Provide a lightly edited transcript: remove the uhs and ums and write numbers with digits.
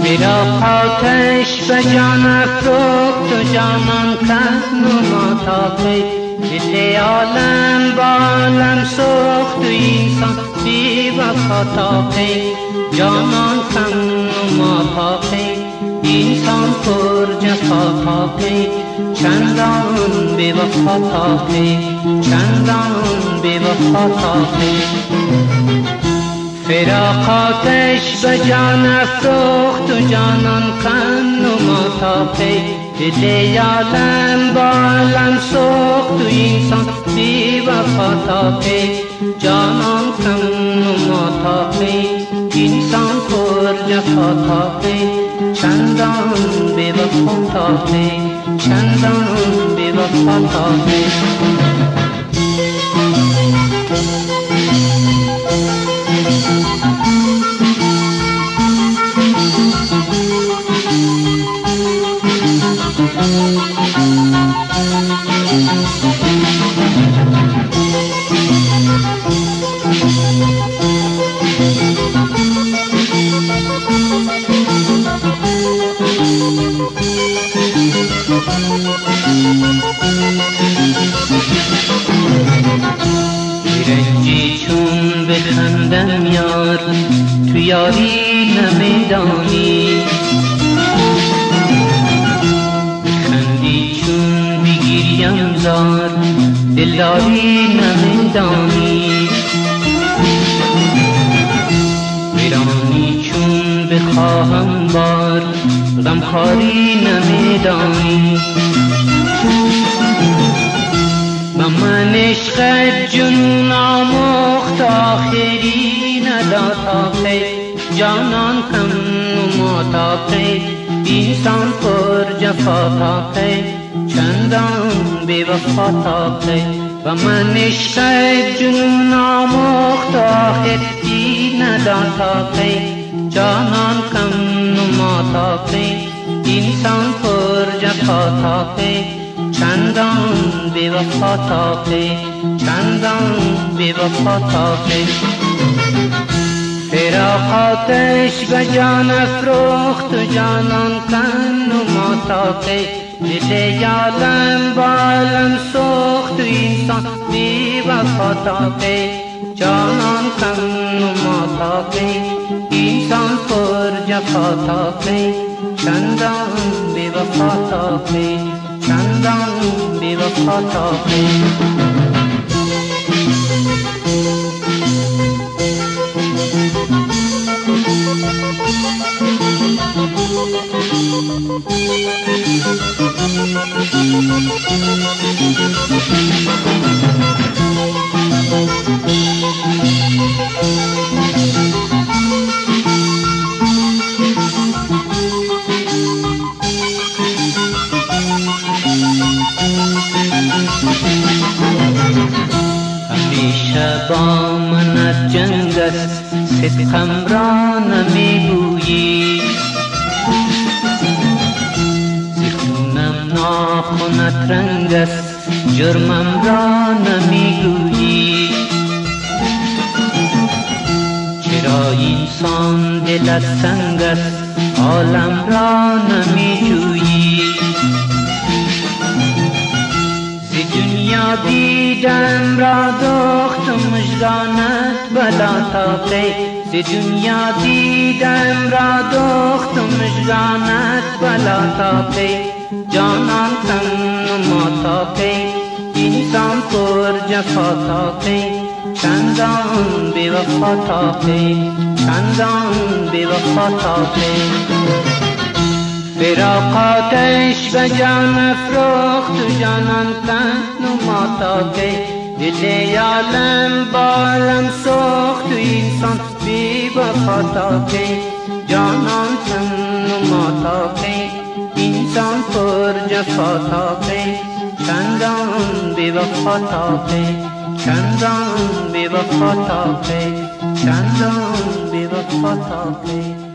فراق آتش به جان افروخت و جانان کرد نما تا پی دل عالم با عالم سوخت و اینسان بی وفا تا پی جانان کم نما تا پی اینسان پر جفا تا پی چندان بی وفا تا پی چندان بی وفا تا پی فراق آتش به جان افروخت و جانان کن نما تا پی دل عالم با عالم سوخت و اینسان بی وفا تا پی جانان کن نما تا پی اینسان پر جفا تا پی چندان بی وفا تا پی چندان بی وفا تا پی رنجی چون بخندم یار تو یاری نمیدانی بخندی چون بگیریم زار دلداری نمیدانی ویرانی چون بخواهم بار غمخواری نمیدانی من عشقت جنون آموخت آخری نداد تا پی جانان کم نما تا پی اینسان پر جفا تا پی چندان بی وفا تا پی و من عشقت جنون آموخت آخری نداد تا پی جانان کم نما تا پی اینسان پر جفا تا پی چندان بی وفا تا پی چندان بی وفا تا پی فراق آتش به جان افروخت و جانان کن نما تا پی دل عالم با عالم سوخت و اینسان بی وفا تا پی جانان کن نما تا پی اینسان پر جفا تا پی چندان بی وفا تا پی چندان بی وفا تا پی همیشه با منت جنگ است صدقم را نمیگویی زخونم ناخنت رنگ است جرمم را نمیگویی چرا اینسان دلت سنگ است عالم را نمیجویی دنیا دیدم را دخت و مژگانت بلا تا پی ز دنیا دیدم را دخت و مژگانت بلا تا پی جانان کن نما تا پی اینسان پر جفا تا پی چندان بی وفا تا پی چندان بی وفا تا پی فراق آتش به جان افروخت و جانان کن نما تا پی دل عالم با عالم سوخت و اینسان بی وفا تا پی جانان کن ما تا کی انسان پر جفا تا کی چندان بی وفا تا کی چندان بی وفا تا کی چندان بی وفا تا کی